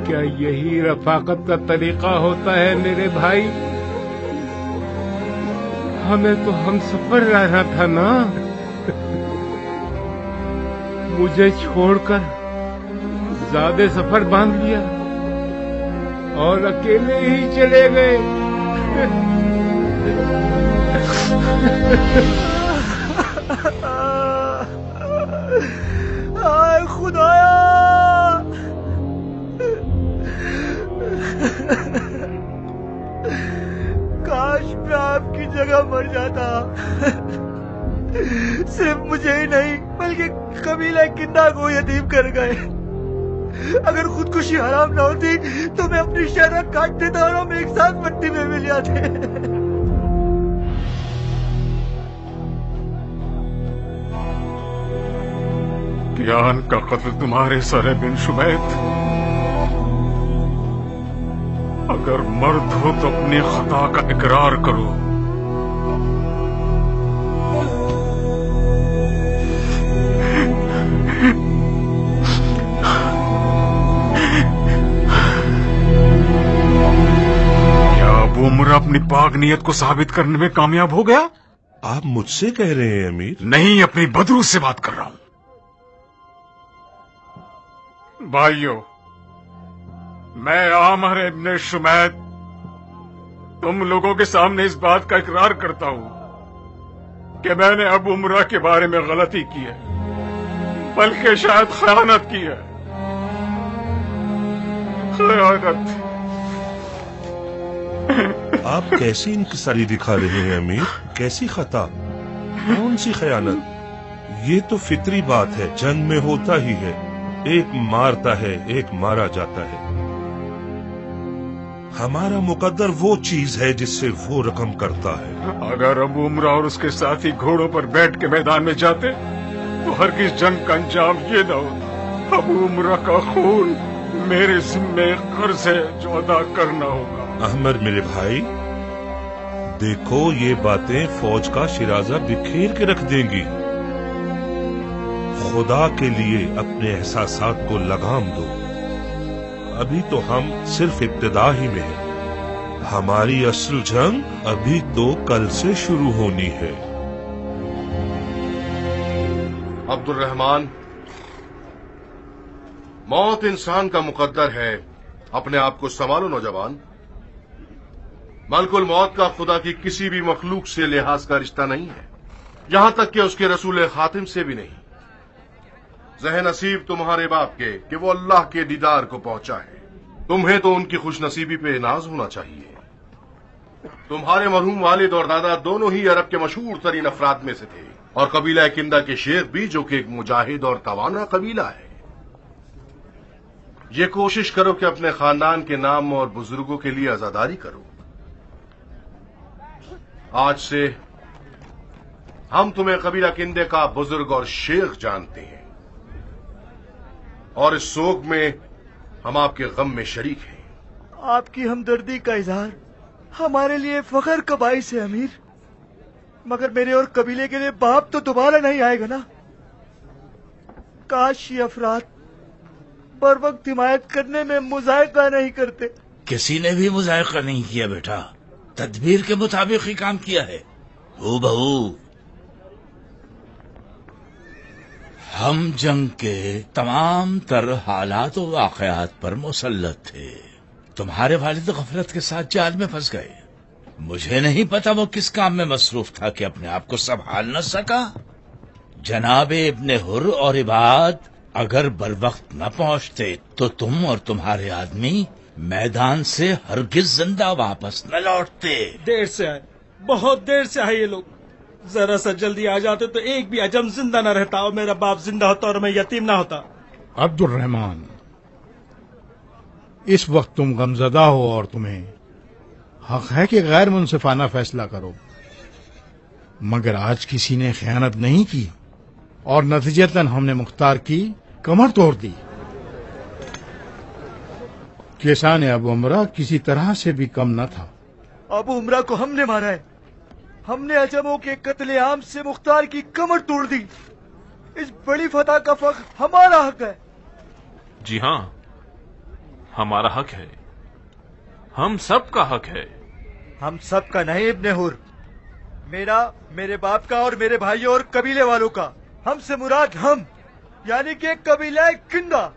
کیا یہی رفاقت کا طریقہ ہوتا ہے میرے بھائی؟ ہمیں تو ہم سفر رہنا تھا نا، مجھے چھوڑ کر زیادہ سفر باندھ لیا اور اکیلے ہی چلے گئے۔ آئے خدایا، کاش میں آپ کی جگہ مر جاتا، صرف مجھے ہی نہیں بلکہ قبیلہ کندہ کو یتیم کر گئے۔ اگر خودکشی حرام نہ ہوتی تو میں اپنی شہرت کاٹ دیتا اور ہم ایک ساتھ مٹی میں مل جاتے۔ کیان کا قتل تمہارے سر ہے بن شبیت، اگر مرد ہو تو اپنی خطا کا اقرار کرو۔ کیا ابو عمرہ اپنی پاک نیت کو ثابت کرنے میں کامیاب ہو گیا؟ آپ مجھ سے کہہ رہے ہیں امیر؟ نہیں، اپنی بدرو سے بات کر رہا ہوں۔ بھائیو، میں عامر ابن شمیت تم لوگوں کے سامنے اس بات کا اقرار کرتا ہوں کہ میں نے ابو عمرہ کے بارے میں غلطی کی ہے، بلکہ شاید خیانت کی ہے۔ خیانت۔ آپ کیسی انکساری دکھا رہے ہیں امیر؟ کیسی خطا؟ کون سی خیانت؟ یہ تو فطری بات ہے، جنگ میں ہوتا ہی ہے، ایک مارتا ہے ایک مارا جاتا ہے۔ ہمارا مقدر وہ چیز ہے جس سے وہ رقم کرتا ہے۔ اگر ابو عمرہ اور اس کے ساتھی گھوڑوں پر بیٹھ کے میدان میں جاتے تو ہرگز جنگ کا انجام یہ نہ ہوتا۔ ابو عمرہ کا خون میرے ذمے قرض ہے جو ادا کرنا ہوگا۔ احمد میرے بھائی، دیکھو یہ باتیں فوج کا شرازہ بکھیر کے رکھ دیں گی۔ خدا کے لیے اپنے احساسات کو لگام دو، ابھی تو ہم صرف ابتدا ہی میں ہیں، ہماری اصل جنگ ابھی تو کل سے شروع ہونی ہے۔ عبد الرحمن، موت انسان کا مقدر ہے، اپنے آپ کو سنبھالو نوجوان۔ ملک الموت کا خدا کی کسی بھی مخلوق سے لحاظ کا رشتہ نہیں ہے، یہاں تک کہ اس کے رسول خاتم سے بھی نہیں۔ ذہن نصیب تمہارے باپ کے کہ وہ اللہ کے دیدار کو پہنچا ہے، تمہیں تو ان کی خوش نصیبی پہ ناز ہونا چاہیے۔ تمہارے مرحوم والد اور دادا دونوں ہی عرب کے مشہور ترین افراد میں سے تھے، اور قبیلہ کندہ کے شیخ بھی، جو کہ ایک مجاہد اور توانا قبیلہ ہے۔ یہ کوشش کرو کہ اپنے خاندان کے نام اور بزرگوں کے لیے عزاداری کرو۔ آج سے ہم تمہیں قبیلہ کندے کا بزرگ اور شیخ جانتے ہیں، اور اس سوگ میں ہم آپ کے غم میں شریک ہیں۔ آپ کی ہمدردی کا اظہار ہمارے لیے فخر کا باعث ہے امیر، مگر میرے اور قبیلے کے لیے باپ تو دوبارہ نہیں آئے گا نا۔ کاش یہ افراد بر وقت حمایت کرنے میں مذائقہ نہیں کرتے۔ کسی نے بھی مذائقہ نہیں کیا بیٹا، تدبیر کے مطابق ہی کام کیا ہے۔ ہو بہو، ہم جنگ کے تمام تر حالات و واقعات پر مسلط تھے۔ تمہارے والد غفلت کے ساتھ جال میں پھنس گئے، مجھے نہیں پتا وہ کس کام میں مصروف تھا کہ اپنے آپ کو سنبھال نہ سکا۔ جناب ابن حر اور عباد اگر بر وقت نہ پہنچتے تو تم اور تمہارے آدمی میدان سے ہرگز زندہ واپس نہ لوٹتے۔ دیر سے آئے، بہت دیر سے آئے یہ لوگ، ذرا سا جلدی آ جاتے تو ایک بھی عجم زندہ نہ رہتا اور میرا باپ زندہ ہوتا اور میں یتیم نہ ہوتا۔ عبد الرحمن، اس وقت تم غمزدہ ہو اور تمہیں حق ہے کہ غیر منصفانہ فیصلہ کرو، مگر آج کسی نے خیانت نہیں کی اور نتیجتاً ہم نے مختار کی کمر توڑ دی۔ کسان ابو عمرہ کسی طرح سے بھی کم نہ تھا۔ ابو عمرہ کو ہم نے مارا ہے، ہم نے عجموں کے قتل عام سے مختار کی کمر توڑ دی۔ اس بڑی فتح کا فخر ہمارا حق ہے۔ جی ہاں، ہمارا حق ہے، ہم سب کا حق ہے۔ ہم سب کا نہیں ابن حر، میرا، میرے باپ کا اور میرے بھائیوں اور قبیلے والوں کا۔ ہم سے مراد ہم، یعنی کہ قبیلہ کندہ،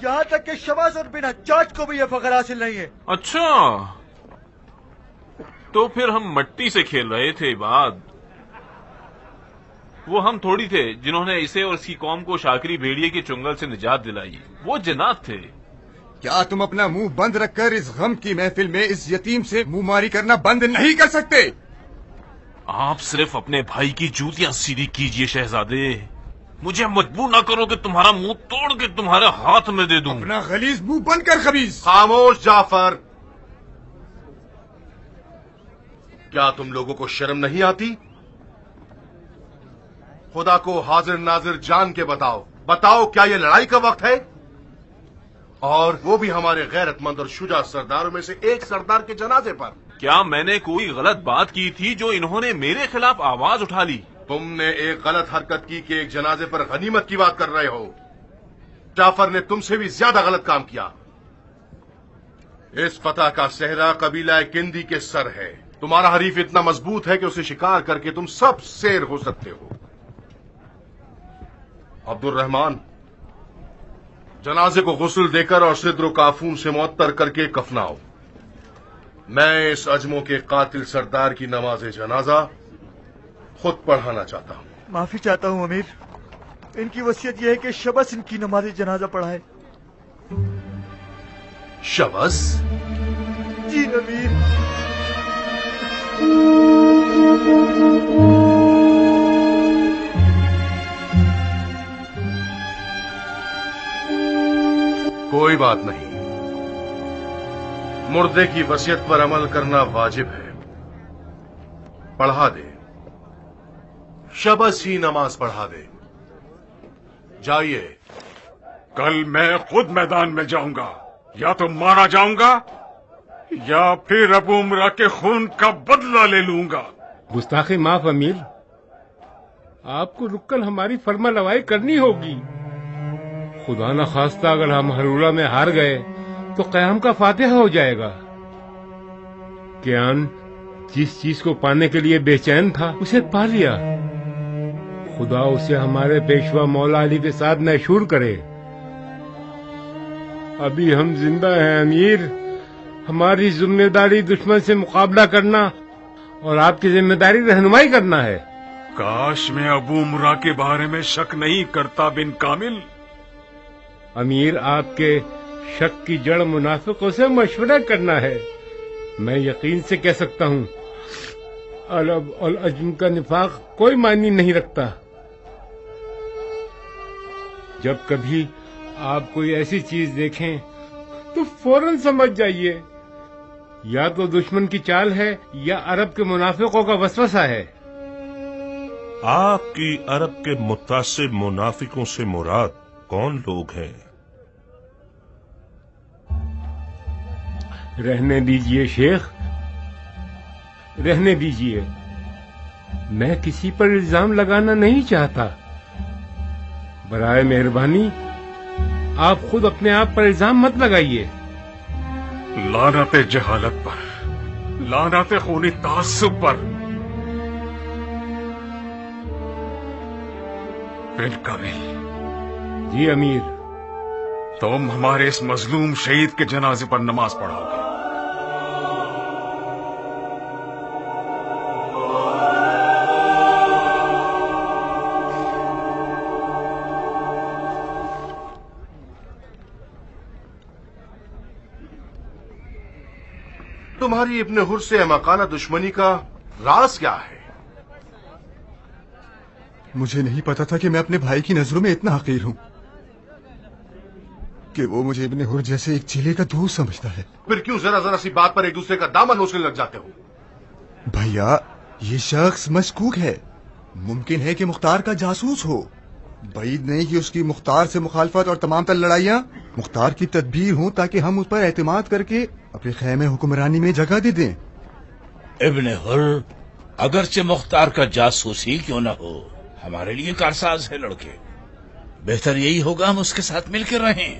یہاں تک کہ شباز اور بن حجاج کو بھی یہ فخر حاصل نہیں ہے۔ اچھا، تو پھر ہم مٹی سے کھیل رہے تھے عباد۔ وہ ہم تھوڑی تھے جنہوں نے اسے اور اس کی قوم کو شاکری بھیڑیے کے چنگل سے نجات دلائی، وہ جنات تھے۔ کیا تم اپنا منہ بند رکھ کر اس غم کی محفل میں اس یتیم سے منہ ماری کرنا بند نہیں کر سکتے؟ آپ صرف اپنے بھائی کی جوتیاں سیدھی کیجئے شہزادے، مجھے مجبور نہ کرو کہ تمہارا منہ توڑ کے تمہارے ہاتھ میں دے دوں۔ اپنا غلیظ منہ بند کر خبیث۔ خاموش جعفر، کیا تم لوگوں کو شرم نہیں آتی؟ خدا کو حاضر ناظر جان کے بتاؤ کیا یہ لڑائی کا وقت ہے؟ اور وہ بھی ہمارے غیرت مند اور شجاع سرداروں میں سے ایک سردار کے جنازے پر۔ کیا میں نے کوئی غلط بات کی تھی جو انہوں نے میرے خلاف آواز اٹھا لی؟ تم نے ایک غلط حرکت کی کہ ایک جنازے پر غنیمت کی بات کر رہے ہو۔ جعفر نے تم سے بھی زیادہ غلط کام کیا۔ اس فتح کا صحرا قبیلہ کندی کے سر ہے۔ تمہارا حریف اتنا مضبوط ہے کہ اسے شکار کر کے تم سب سیر ہو سکتے ہو۔ عبد الرحمان، جنازے کو غسل دے کر اور صدر و کافون سے معطر کر کے کفناؤ۔ میں اس اجموں کے قاتل سردار کی نماز جنازہ خود پڑھانا چاہتا ہوں۔ معافی چاہتا ہوں امیر، ان کی وصیت یہ ہے کہ شبس ان کی نماز جنازہ پڑھائے۔ شبس؟ جی امیر۔ کوئی بات نہیں، مردے کی وصیت پر عمل کرنا واجب ہے۔ پڑھا دے، شبس ہی نماز پڑھا دے۔ جائیے۔ کل میں خود میدان میں جاؤں گا، یا تو مارا جاؤں گا یا پھر ابو عمرہ کے خون کا بدلہ لے لوں گا۔ گستاخی معاف امیر، آپ کو رک کر ہماری فرما روائی کرنی ہوگی۔ خدا نہ خواستہ اگر ہم ہرولہ میں ہار گئے تو قیام کا فاتحہ ہو جائے گا۔ کیان جس چیز کو پانے کے لیے بے چین تھا اسے پا لیا۔ خدا اسے ہمارے پیشوا مولا علی کے ساتھ محشور کرے۔ ابھی ہم زندہ ہیں امیر، ہماری ذمہ داری دشمن سے مقابلہ کرنا اور آپ کی ذمہ داری رہنمائی کرنا ہے۔ کاش میں ابو عمرہ کے بارے میں شک نہیں کرتا بن کامل۔ امیر، آپ کے شک کی جڑ منافقوں سے مشورہ کرنا ہے۔ میں یقین سے کہہ سکتا ہوں عرب اور عجم کا نفاق کوئی معنی نہیں رکھتا۔ جب کبھی آپ کوئی ایسی چیز دیکھیں تو فوراً سمجھ جائیے یا تو دشمن کی چال ہے یا عرب کے منافقوں کا وسوسہ ہے۔ آپ کی عرب کے متعصب منافقوں سے مراد کون لوگ ہیں؟ رہنے دیجئے شیخ، رہنے دیجئے، میں کسی پر الزام لگانا نہیں چاہتا۔ برائے مہربانی آپ خود اپنے آپ پر الزام مت لگائیے۔ لعنت جہالت پر، لعنت خونی تعصب پر۔ بن کامل، جی امیر، تم ہمارے اس مظلوم شہید کے جنازے پر نماز پڑھاؤ گے۔ تمہاری ابن حر سے احمقانہ دشمنی کا راز کیا ہے؟ مجھے نہیں پتا تھا کہ میں اپنے بھائی کی نظروں میں اتنا حقیر ہوں کہ وہ مجھے ابن حر جیسے ایک چیلے کا دوست سمجھتا ہے۔ پھر کیوں ذرا ذرا سی بات پر ایک دوسرے کا دامن نوچنے لگ جاتے ہو؟ بھیا، یہ شخص مشکوک ہے، ممکن ہے کہ مختار کا جاسوس ہو۔ بعید نہیں کہ اس کی مختار سے مخالفت اور تمام تر لڑائیاں مختار کی تدبیر ہوں تاکہ ہم اس پر اعتماد کر کے اپنے خیمے حکمرانی میں جگہ دے دیں۔ ابن حر اگرچہ مختار کا جاسوس ہی کیوں نہ ہو، ہمارے لیے کارساز ہے لڑکے۔ بہتر یہی ہوگا ہم اس کے ساتھ مل کے رہیں۔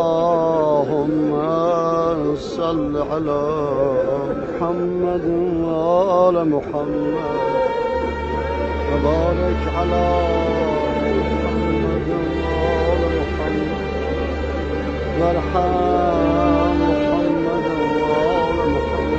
اللهم صل على محمد وآل محمد وبارك على محمد وآل محمد وارحم محمد وآل محمد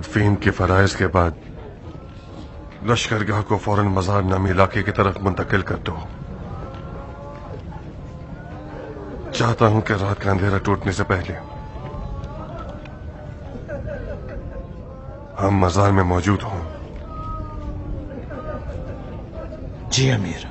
تدفین کے فرائض کے بعد لشکرگاہ کو فوراً مزار نامی علاقے کی طرف منتقل کر دو. چاہتا ہوں کہ رات کا اندھیرا ٹوٹنے سے پہلے ہم مزار میں موجود ہوں. جی امیر.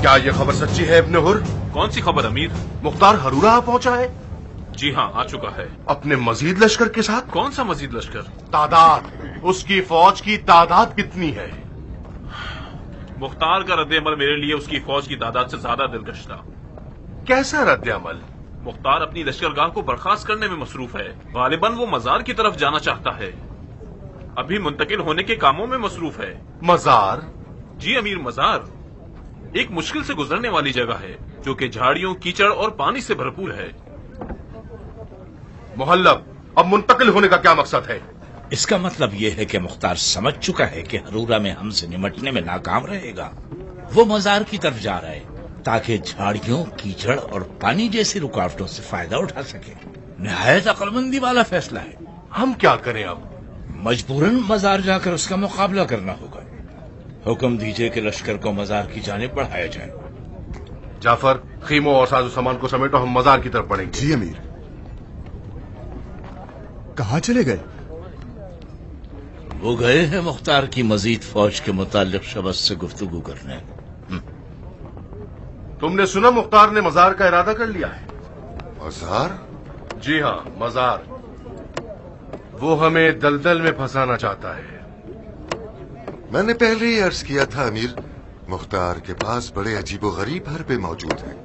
کیا یہ خبر سچی ہے ابن حر؟ کون سی خبر امیر؟ مختار ہرورہ آ پہنچا ہے؟ جی ہاں آ چکا ہے. اپنے مزید لشکر کے ساتھ؟ کون سا مزید لشکر؟ تعداد، اس کی فوج کی تعداد کتنی ہے؟ مختار کا رد عمل میرے لیے اس کی فوج کی تعداد سے زیادہ دلکش تھا. کیسا رد عمل؟ مختار اپنی لشکرگاہ کو برخاست کرنے میں مصروف ہے. غالباً وہ مزار کی طرف جانا چاہتا ہے. ابھی منتقل ہونے کے کاموں میں مصروف ہے. مزار؟ جی امیر، مزار ایک مشکل سے گزرنے والی جگہ ہے جو کہ جھاڑیوں، کیچڑ اور پانی سے بھرپور ہے. محلب، اب منتقل ہونے کا کیا مقصد ہے؟ اس کا مطلب یہ ہے کہ مختار سمجھ چکا ہے کہ ہرورہ میں ہم سے نمٹنے میں ناکام رہے گا. وہ مزار کی طرف جا رہا ہے تاکہ جھاڑیوں، کیچڑ اور پانی جیسی رکاوٹوں سے فائدہ اٹھا سکے. نہایت عقل مندی والا فیصلہ ہے. ہم کیا کریں اب؟ مجبوراً مزار جا کر اس کا مقابلہ کرنا ہوگا. حکم دیجئے کہ لشکر کو مزار کی جانب بڑھایا جائے. جعفر، خیموں اور ساز و سامان کو سمیٹو، ہم مزار کی طرف بڑھیں گے. جی امیر. کہاں چلے گئے؟ وہ گئے ہیں مختار کی مزید فوج کے متعلق شبث سے گفتگو کرنے. تم نے سنا مختار نے مزار کا ارادہ کر لیا ہے؟ مزار؟ جی ہاں، مزار. وہ ہمیں دلدل میں پھنسانا چاہتا ہے. میں نے پہلے ہی عرض کیا تھا امیر، مختار کے پاس بڑے عجیب و غریب حربے موجود ہیں.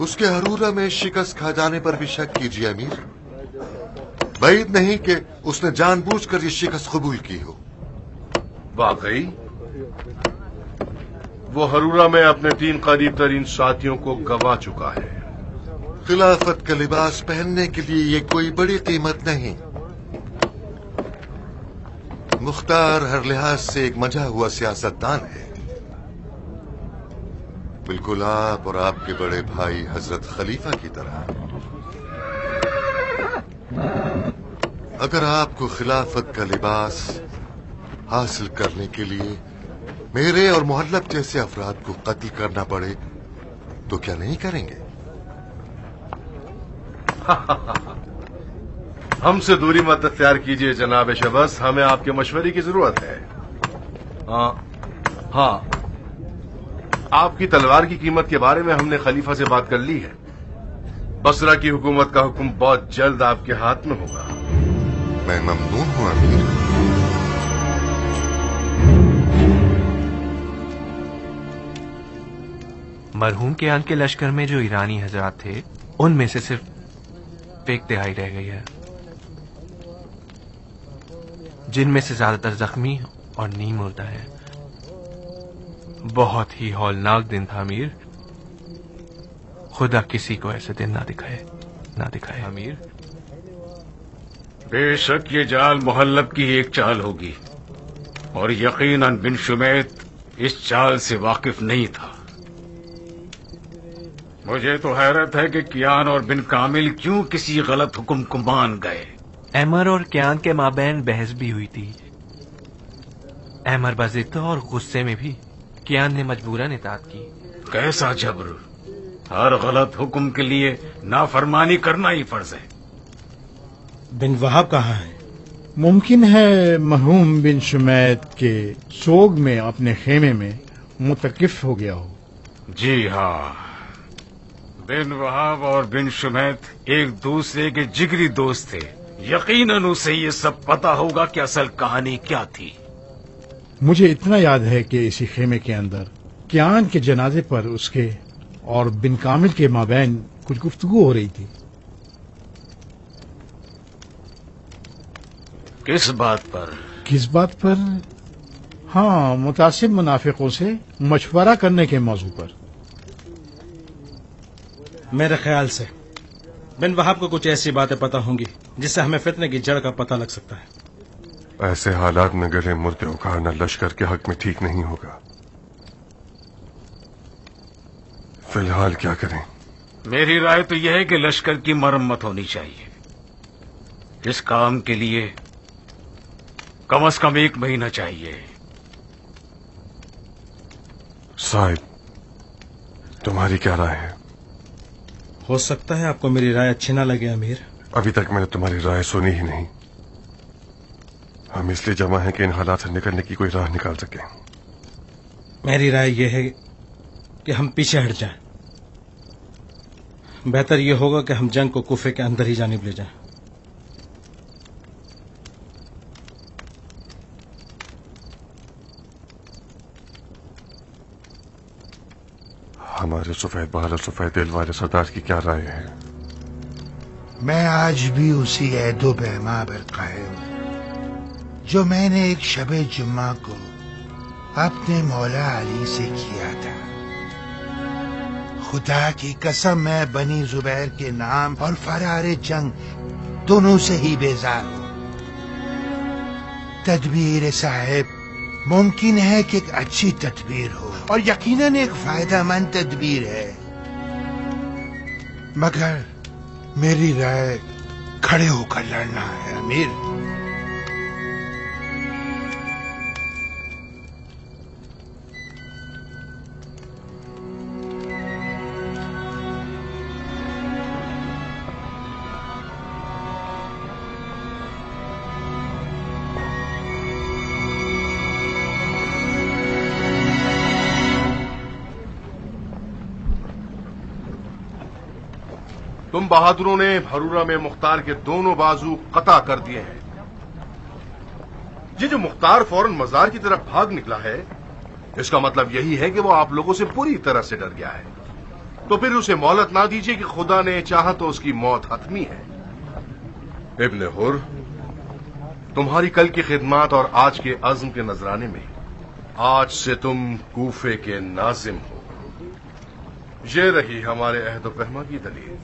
اس کے ہرورہ میں شکست کھا جانے پر بھی شک کیجیے امیر. بعید نہیں کہ اس نے جان بوجھ کر یہ شکست قبول کی ہو. واقعی وہ ہرورہ میں اپنے 3 قریب ترین ساتھیوں کو گنوا چکا ہے. خلافت کا لباس پہننے کے لیے یہ کوئی بڑی قیمت نہیں. مختار ہر لحاظ سے ایک منجھا ہوا سیاستدان ہے، بالکل آپ اور آپ کے بڑے بھائی حضرت خلیفہ کی طرح. اگر آپ کو خلافت کا لباس حاصل کرنے کے لیے میرے اور محلب جیسے افراد کو قتل کرنا پڑے تو کیا نہیں کریں گے؟ ہم سے دوری مت اختیار کیجیے جناب شبس، ہمیں آپ کے مشورے کی ضرورت ہے. ہاں، آپ کی تلوار کی قیمت کے بارے میں ہم نے خلیفہ سے بات کر لی ہے. بصرہ کی حکومت کا حکم بہت جلد آپ کے ہاتھ میں ہوگا. میں ممنون ہوں امیر. مرحوم کے آن کے لشکر میں جو ایرانی حضرات تھے ان میں سے صرف 1/3 رہ گئی ہے، جن میں سے زیادہ تر زخمی اور نیم مردہ ہے. بہت ہی ہولناک دن تھا امیر. خدا کسی کو ایسے دن نہ دکھائے امیر. بے شک یہ جال محلب کی ایک چال ہوگی، اور یقیناً بن شمیت اس چال سے واقف نہیں تھا۔ مجھے تو حیرت ہے کہ کیان اور بن کامل کیوں کسی غلط حکم کو مان گئے۔ ایمر اور کیان کے مابین بحث بھی ہوئی تھی۔ ایمر بضد اور غصے میں بھی کیان نے مجبوراً اطاعت کی۔ کیسا جبر؟ ہر غلط حکم کے لیے نافرمانی کرنا ہی فرض ہے۔ بن وہاب کہاں ہے؟ ممکن ہے مرحوم بن شمیت کے سوگ میں اپنے خیمے میں متقف ہو گیا ہو۔ جی ہاں، بن وہاب اور بن شمیت ایک دوسرے کے جگری دوست تھے۔ یقیناً اسے یہ سب پتا ہوگا کہ اصل کہانی کیا تھی۔ مجھے اتنا یاد ہے کہ اسی خیمے کے اندر کیان کے جنازے پر اس کے اور بن کامل کے مابین کچھ گفتگو ہو رہی تھی۔ کس بات پر؟ کس بات پر؟ ہاں، متعصب منافقوں سے مشورہ کرنے کے موضوع پر۔ میرے خیال سے بن وہاب کو کچھ ایسی باتیں پتہ ہوں گی جس سے ہمیں فتنے کی جڑ کا پتہ لگ سکتا ہے۔ ایسے حالات میں گلے مردے اکھاڑنا لشکر کے حق میں ٹھیک نہیں ہوگا۔ فی الحال کیا کریں؟ میری رائے تو یہ ہے کہ لشکر کی مرمت ہونی چاہیے۔ اس کام کے لیے کم از کم 1 مہینہ چاہیے۔ صاحب، تمہاری کیا رائے ہے؟ ہو سکتا ہے آپ کو میری رائے اچھی نہ لگے امیر۔ ابھی تک میں نے تمہاری رائے سنی ہی نہیں۔ ہم اس لیے جمع ہیں کہ ان حالات سے نکلنے کی کوئی راہ نکال سکیں۔ میری رائے یہ ہے کہ ہم پیچھے ہٹ جائیں۔ بہتر یہ ہوگا کہ ہم جنگ کو کوفے کے اندر ہی جانب لے جائیں۔ ہمارے سفید بال اور سفید دل والے سردار کی کیا رائے ہے؟ میں آج بھی اسی عہد و پیما پر قائم ہوں جو میں نے ایک شب جمعہ کو اپنے مولا علی سے کیا تھا۔ خدا کی قسم میں بنی زبیر کے نام اور فرار جنگ دونوں سے ہی بیزار ہوں۔ تدبیر صاحب ممکن ہے کہ ایک اچھی تدبیر ہو اور یقیناً ایک فائدہ مند تدبیر ہے، مگر میری رائے کھڑے ہو کر لڑنا ہے امیر۔ تم بہادروں نے بھرورا میں مختار کے دونوں بازو قطع کر دیے ہیں۔ یہ جو مختار فوراً مزار کی طرف بھاگ نکلا ہے، اس کا مطلب یہی ہے کہ وہ آپ لوگوں سے پوری طرح سے ڈر گیا ہے۔ تو پھر اسے مہلت نہ دیجیے کہ خدا نے چاہا تو اس کی موت حتمی ہے۔ ابن حر، تمہاری کل کی خدمات اور آج کے عزم کے نذرانے میں آج سے تم کوفے کے ناظم ہو۔ یہ رہی ہمارے عہد و پیما کی دلیل۔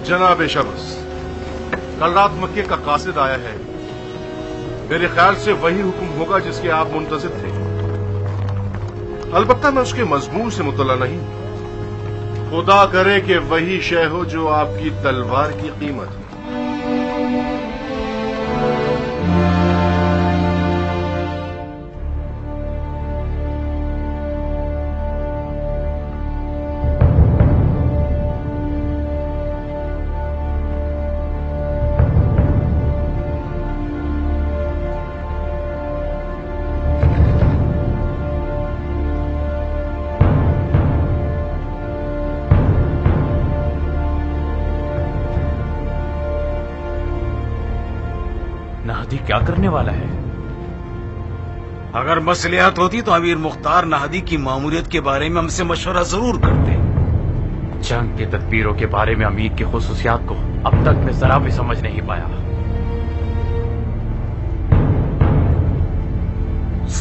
جناب شمس، کل رات مکے کا قاصد آیا ہے۔ میرے خیال سے وہی حکم ہوگا جس کے آپ منتظر تھے۔ البتہ میں اس کے مضمون سے مطلع نہیں۔ خدا کرے کہ وہی شے ہو جو آپ کی تلوار کی قیمت ہو۔ نہدی کیا کرنے والا ہے؟ اگر مصلحت ہوتی تو امیر مختار نہدی کی ماموریت کے بارے میں ہم سے مشورہ ضرور کرتے۔ جنگ کے تدبیروں کے بارے میں امیر کی خصوصیات کو اب تک میں ذرا بھی سمجھ نہیں پایا۔